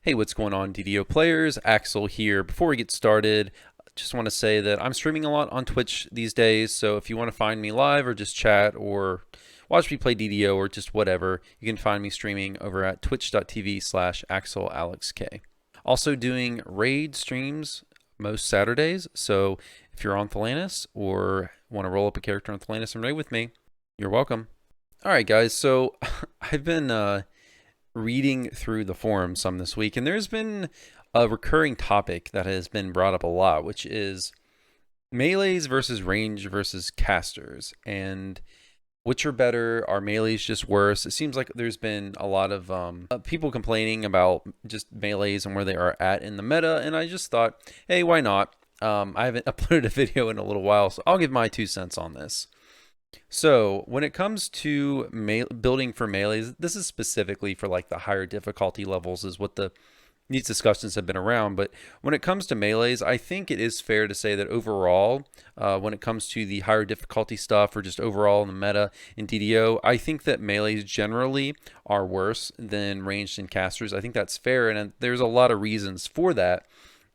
Hey, what's going on, DDO players? Axel here. Before we get started, just want to say that I'm streaming a lot on Twitch these days, so if you want to find me live or just chat or watch me play DDO or just whatever, you can find me streaming over at twitch.tv/AxelAlexK. Also doing raid streams most Saturdays, so if you're on Thelanis or want to roll up a character on Thelanis and raid with me, you're welcome. All right, guys, so I've been reading through the forum some this week, and there's been a recurring topic that has been brought up a lot, which is melees versus range versus casters, and which are better? Are melees just worse? It seems like there's been a lot of people complaining about just melees and where they are at in the meta, and I just thought, hey, why not? I haven't uploaded a video in a little while, so I'll give my 2 cents on this. So when it comes to building for melees, this is specifically for like the higher difficulty levels is what these discussions have been around. But when it comes to melees, I think it is fair to say that overall, when it comes to the higher difficulty stuff or just overall in the meta in DDO, I think that melees generally are worse than ranged and casters. I think that's fair, and there's a lot of reasons for that.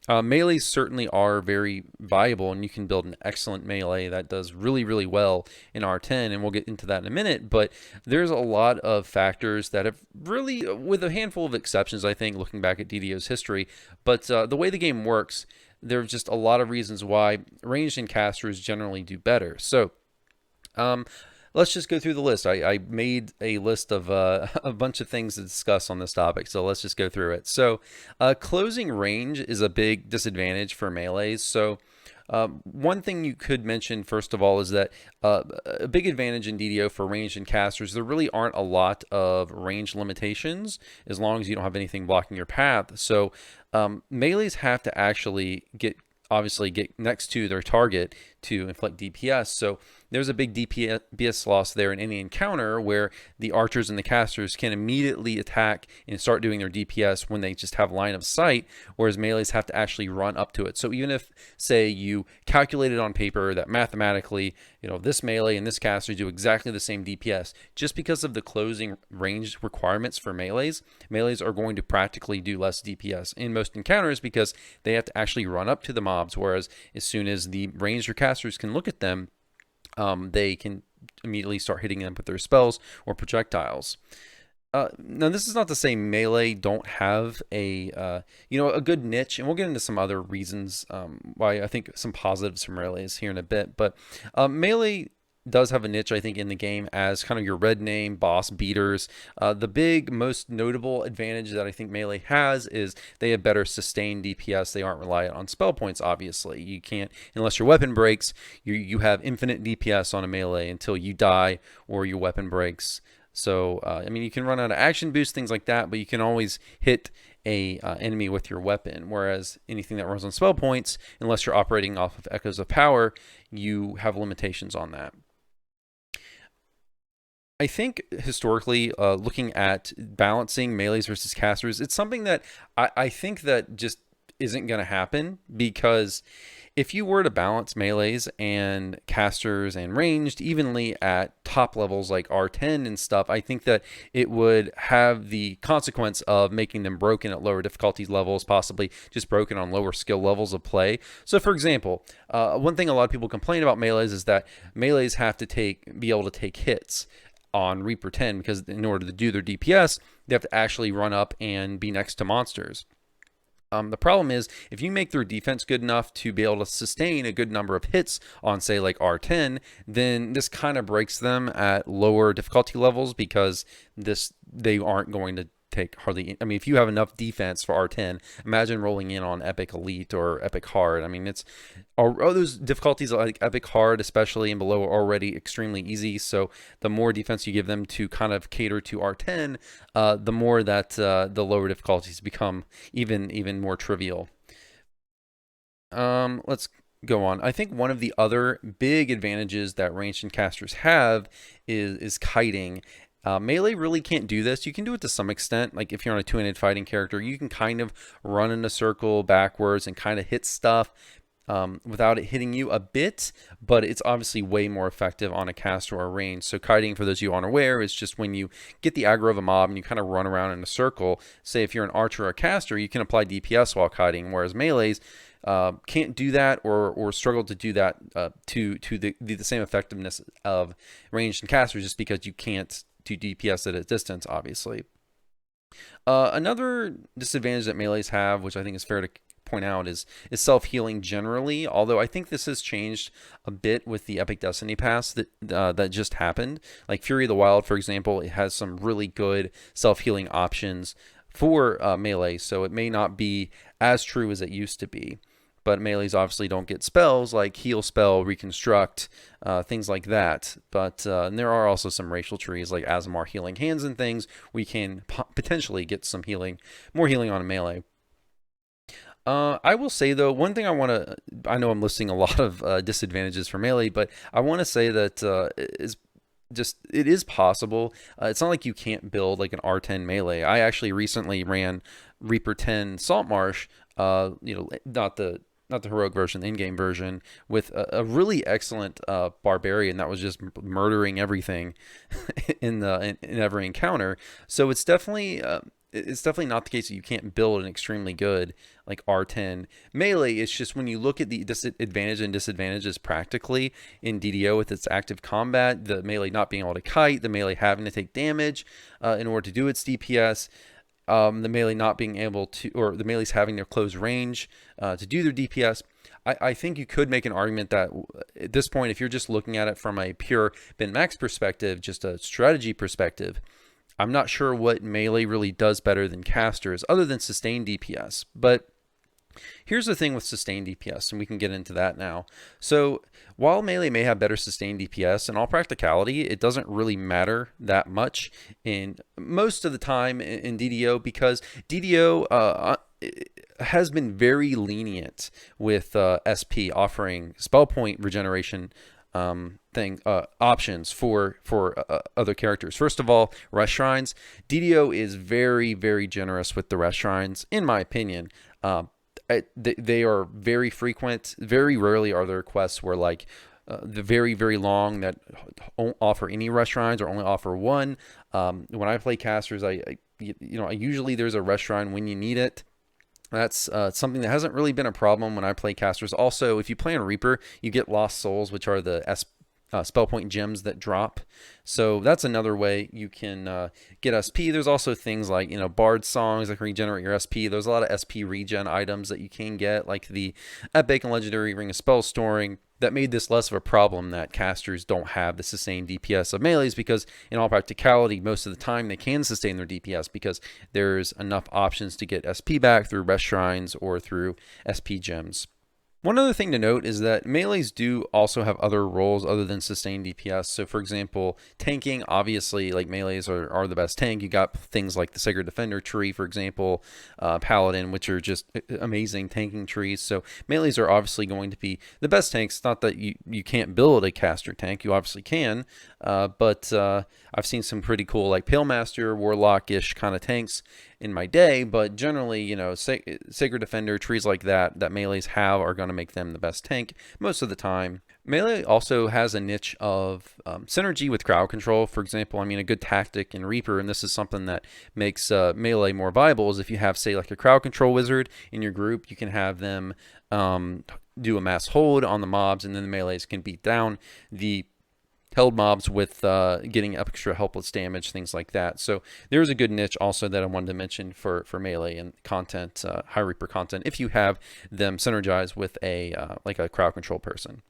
Melees certainly are very viable, and you can build an excellent melee that does really, really well in R10, and we'll get into that in a minute. But there's a lot of factors that have really, with a handful of exceptions, I think, looking back at DDO's history, but the way the game works, there's just a lot of reasons why ranged and casters generally do better. So, let's just go through the list. I made a list of a bunch of things to discuss on this topic, so let's just go through it. So closing range is a big disadvantage for melees. So one thing you could mention, first of all, is that a big advantage in DDO for ranged and casters, there really aren't a lot of range limitations as long as you don't have anything blocking your path. So melees have to actually obviously get next to their target to inflict DPS. So there's a big DPS loss there in any encounter where the archers and the casters can immediately attack and start doing their DPS when they just have line of sight, whereas melees have to actually run up to it. So even if, say, you calculated on paper that mathematically, this melee and this caster do exactly the same DPS, just because of the closing range requirements for melees are going to practically do less DPS in most encounters because they have to actually run up to the mobs, whereas as soon as the ranged or casters can look at them, they can immediately start hitting them with their spells or projectiles. Now, this is not to say melee don't have a good niche, and we'll get into some other reasons why I think some positives from melees here in a bit. But melee does have a niche, I think, in the game as kind of your red name boss beaters. The big, most notable advantage that I think melee has is they have better sustained DPS. They aren't reliant on spell points, obviously. You can't, unless your weapon breaks, you have infinite DPS on a melee until you die or your weapon breaks. So, you can run out of action boost, things like that, but you can always hit a enemy with your weapon, whereas anything that runs on spell points, unless you're operating off of Echoes of Power, you have limitations on that. I think historically, looking at balancing melees versus casters, it's something that I think that just isn't going to happen, because if you were to balance melees and casters and ranged evenly at top levels like R10 and stuff, I think that it would have the consequence of making them broken at lower difficulty levels, possibly just broken on lower skill levels of play. So for example, one thing a lot of people complain about melees is that melees have to be able to take hits on Reaper 10, because in order to do their DPS, they have to actually run up and be next to monsters. The problem is, if you make their defense good enough to be able to sustain a good number of hits on, say, like R10, then this kind of breaks them at lower difficulty levels, because they aren't going to take hardly. If you have enough defense for R10, imagine rolling in on Epic Elite or Epic Hard. Those difficulties like Epic Hard, especially and below, are already extremely easy. So the more defense you give them to kind of cater to R10, the more that the lower difficulties become even more trivial. Let's go on. I think one of the other big advantages that ranged and casters have is kiting. Melee really can't do this. You can do it to some extent. Like if you're on a two-handed fighting character, you can kind of run in a circle backwards and kind of hit stuff. without it hitting you a bit, but it's obviously way more effective on a caster or a range. So kiting, for those of you unaware, is just when you get the aggro of a mob and you kind of run around in a circle. Say if you're an archer or a caster, you can apply DPS while kiting, whereas melees can't do that or struggle to do that to the same effectiveness of ranged and casters, just because you can't do DPS at a distance, obviously. Another disadvantage that melees have, which I think is fair to point out, is self-healing generally, although I think this has changed a bit with the Epic Destiny Pass that just happened. Like Fury of the Wild, for example, it has some really good self-healing options for melee, so it may not be as true as it used to be. But melees obviously don't get spells like Heal Spell, Reconstruct, things like that. But and there are also some racial trees like Azamar Healing Hands and things. We can potentially get some healing, more healing on a melee. I will say though, one thing I know I'm listing a lot of disadvantages for melee, but I want to say that it is possible. It's not like you can't build like an R10 melee. I actually recently ran Reaper 10 Saltmarsh, not the heroic version, the in-game version, with a really excellent barbarian that was just murdering everything in every encounter. So it's definitely not the case that you can't build an extremely good like R10 melee. It's just when you look at the advantage and disadvantages practically in DDO with its active combat, the melee not being able to kite, the melee having to take damage in order to do its DPS, the melee not being able to, or the melees having their close range to do their DPS. I think you could make an argument that at this point, if you're just looking at it from a pure bin max perspective, just a strategy perspective, I'm not sure what melee really does better than casters other than sustained DPS. But here's the thing with sustained DPS, and we can get into that now. So while melee may have better sustained DPS, in all practicality, it doesn't really matter that much in most of the time in DDO, because DDO has been very lenient with SP offering spell point regeneration options for other characters. First of all, rest shrines. DDO is very, very generous with the rest shrines, in my opinion. They are very frequent. Very rarely are there quests where like the very, very long that don't offer any rest shrines or only offer one. When I play casters, I usually there's a rest shrine when you need it. That's something that hasn't really been a problem when I play casters. Also, if you play on Reaper, you get Lost Souls, which are the spell point gems that drop. So that's another way you can get SP. There's also things like, Bard songs that can regenerate your SP. There's a lot of SP regen items that you can get, like the Epic and Legendary Ring of Spell Storing, that made this less of a problem that casters don't have the sustained DPS of melees, because in all practicality, most of the time they can sustain their DPS because there's enough options to get SP back through rest shrines or through SP gems. One other thing to note is that melees do also have other roles other than sustained DPS. So for example, tanking, obviously, like melees are the best tank. You got things like the Sacred Defender tree, for example, Paladin, which are just amazing tanking trees. So melees are obviously going to be the best tanks. Not that you can't build a caster tank, you obviously can, but I've seen some pretty cool like Pale Master, Warlock-ish kind of tanks in my day, but generally, Sacred Defender, trees like that melees have are going to make them the best tank most of the time. Melee also has a niche of synergy with crowd control. For example, a good tactic in Reaper, and this is something that makes melee more viable, is if you have, say, like a crowd control wizard in your group, you can have them do a mass hold on the mobs, and then the melees can beat down the held mobs with getting extra helpless damage, things like that. So there's a good niche also that I wanted to mention for melee and content, high Reaper content, if you have them synergize with like a crowd control person.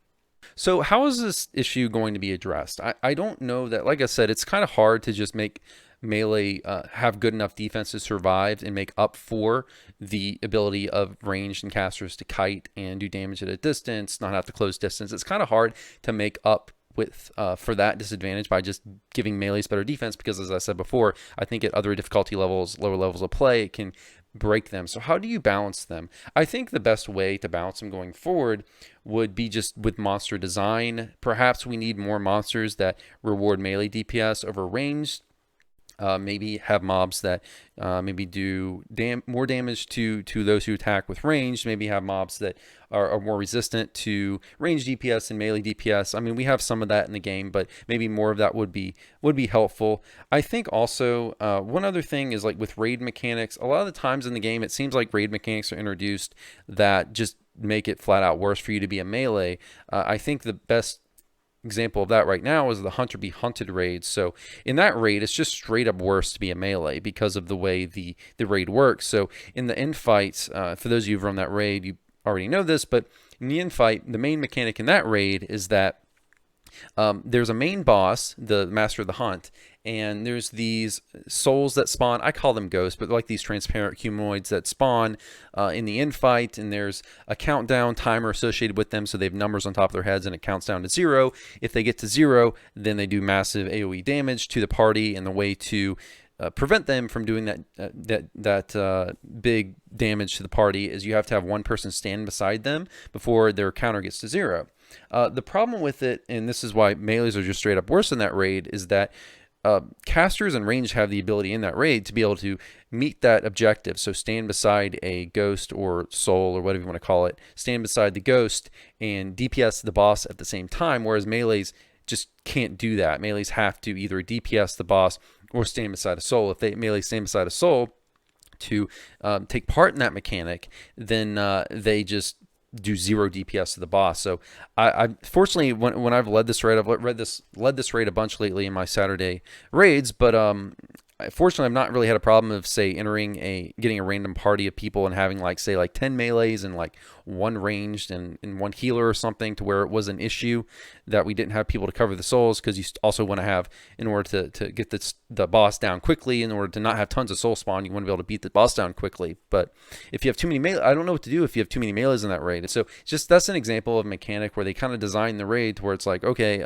So how is this issue going to be addressed? I don't know that, like I said, it's kind of hard to just make melee have good enough defense to survive and make up for the ability of ranged and casters to kite and do damage at a distance, not have to close distance. It's kind of hard to make up with for that disadvantage by just giving melees better defense, because as I said before, I think at other difficulty levels, lower levels of play, it can break them. So how do you balance them? I think the best way to balance them going forward would be just with monster design. Perhaps we need more monsters that reward melee DPS over ranged. Maybe have mobs that maybe do more damage to those who attack with range. Maybe have mobs that are more resistant to range DPS and melee DPS. I mean, we have some of that in the game, but maybe more of that would be helpful. I think also one other thing is like with raid mechanics. A lot of the times in the game, it seems like raid mechanics are introduced that just make it flat out worse for you to be a melee. I think the best example of that right now is the hunter be hunted raid. So in that raid, it's just straight up worse to be a melee because of the way the raid works. So in the end fights, for those of you who've run that raid, you already know this, but in the end fight, the main mechanic in that raid is that there's a main boss, the master of the hunt, and there's these souls that spawn. I call them ghosts, but like these transparent humanoids that spawn in the end fight, and there's a countdown timer associated with them, so they have numbers on top of their heads, and it counts down to 0. If they get to 0, then they do massive AoE damage to the party, and the way to prevent them from doing that big damage to the party is you have to have one person stand beside them before their counter gets to 0. The problem with it, and this is why melees are just straight up worse in that raid, is that casters and range have the ability in that raid to be able to meet that objective. So stand beside a ghost or soul or whatever you want to call it, stand beside the ghost and DPS the boss at the same time, whereas melees just can't do that. Melees have to either DPS the boss or stand beside a soul. If they melee stand beside a soul to take part in that mechanic, then they just do 0 DPS to the boss. So I fortunately when I've led this raid, I've led this raid a bunch lately in my Saturday raids, but fortunately I've not really had a problem of say getting a random party of people and having like say like 10 melees and like one ranged and one healer or something, to where it was an issue that we didn't have people to cover the souls, because you also want to have, in order to get the boss down quickly, in order to not have tons of soul spawn, you want to be able to beat the boss down quickly. But if you have too many melee, I don't know what to do if you have too many melees in that raid. So just that's an example of a mechanic where they kind of design the raid to where it's like, okay,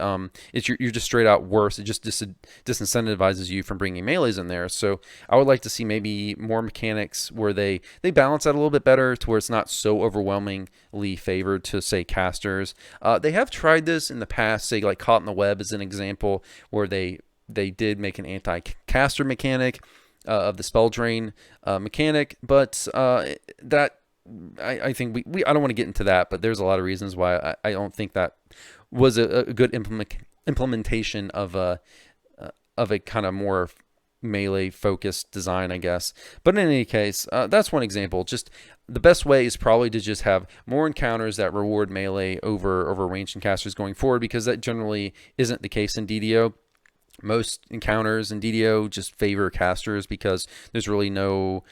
you're just straight out worse. It just disincentivizes you from bringing melees in there. So I would like to see maybe more mechanics where they balance that a little bit better, to where it's not so overwhelmingly favored to say casters. They have tried this in the past, say like Caught in the Web is an example, where they did make an anti-caster mechanic of the spell drain mechanic, but that I think I don't want to get into that, but there's a lot of reasons why I don't think that was a good implementation of a kind of more melee focused design, I guess. But in any case, that's one example. Just the best way is probably to just have more encounters that reward melee over ranged and casters going forward, because that generally isn't the case in DDO. Most encounters in DDO just favor casters because there's really no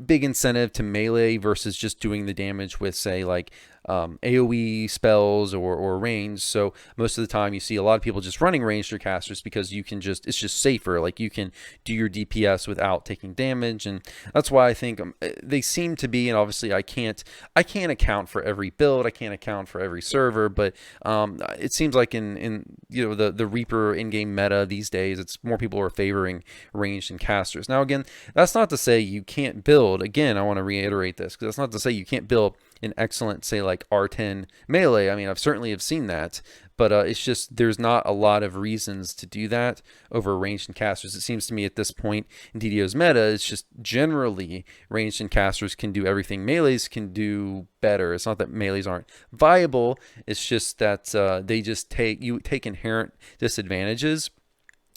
big incentive to melee versus just doing the damage with say like AoE spells or range. So most of the time you see a lot of people just running ranged or casters because you can just, it's just safer. Like you can do your DPS without taking damage, and that's why I think they seem to be. And obviously I can't account for every build, I can't account for every server, but it seems like in you know the Reaper in-game meta these days, it's more people are favoring ranged and casters. Now again, that's not to say you can't build. Again, I want to reiterate this, because that's not to say you can't build an excellent, say like R10 melee. I mean, I've certainly have seen that, but it's just there's not a lot of reasons to do that over ranged and casters. It seems to me at this point in DDO's meta, it's just generally ranged and casters can do everything melees can do better. It's not that melees aren't viable, it's just that they just take inherent disadvantages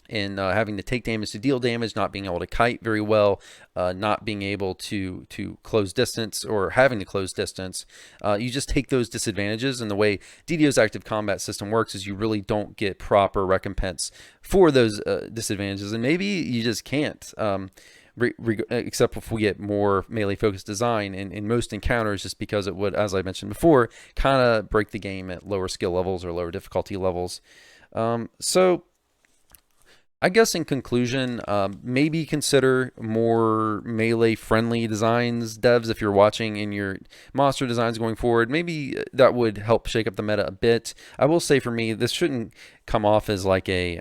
in having to take damage to deal damage, not being able to kite very well, not being able to close distance, or having to close distance. You just take those disadvantages, and the way DDO's active combat system works is you really don't get proper recompense for those disadvantages, and maybe you just can't. Except if we get more melee focused design in most encounters, just because it would, as I mentioned before, kind of break the game at lower skill levels or lower difficulty levels. So I guess in conclusion, maybe consider more melee-friendly designs, devs, if you're watching in your monster designs going forward. Maybe that would help shake up the meta a bit. I will say for me, this shouldn't come off as like a,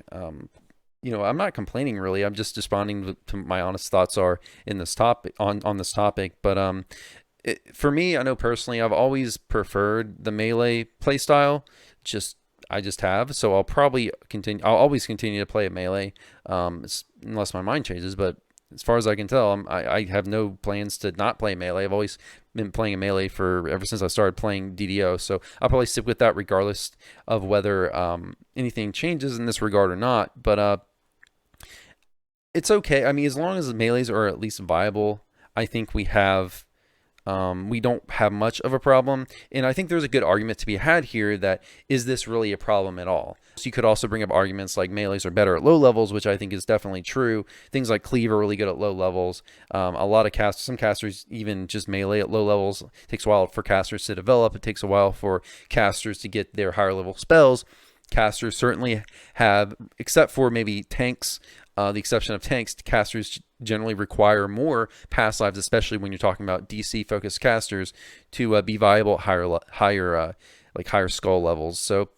you know, I'm not complaining really. I'm just responding to my honest thoughts are in this topic on this topic. But for me, I know personally, I've always preferred the melee playstyle. Just I just have. So I'll probably continue. I'll always continue to play a melee, unless my mind changes. But as far as I can tell, I have no plans to not play melee. I've always been playing a melee for ever since I started playing DDO. So I'll probably stick with that regardless of whether anything changes in this regard or not. But it's okay. I mean, as long as melees are at least viable, I think we don't have much of a problem. And I think there's a good argument to be had here that is this really a problem at all? So you could also bring up arguments like melees are better at low levels, which I think is definitely true. Things like cleave are really good at low levels. A lot of some casters even just melee at low levels. It takes a while for casters to develop. It takes a while for casters to get their higher level spells. Casters certainly have, except for maybe tanks, the exception of tanks, casters generally require more pass lives, especially when you're talking about DC focused casters, to be viable at higher skull levels. So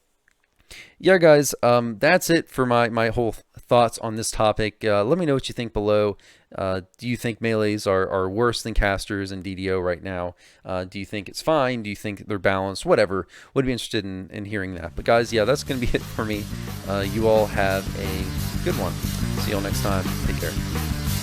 yeah, guys, that's it for my whole thoughts on this topic. Let me know what you think below. Do you think melees are worse than casters in DDO right now? Do you think it's fine? Do you think they're balanced? Whatever. Would be interested in hearing that. But guys, yeah, that's going to be it for me. You all have a good one. See you all next time. Take care.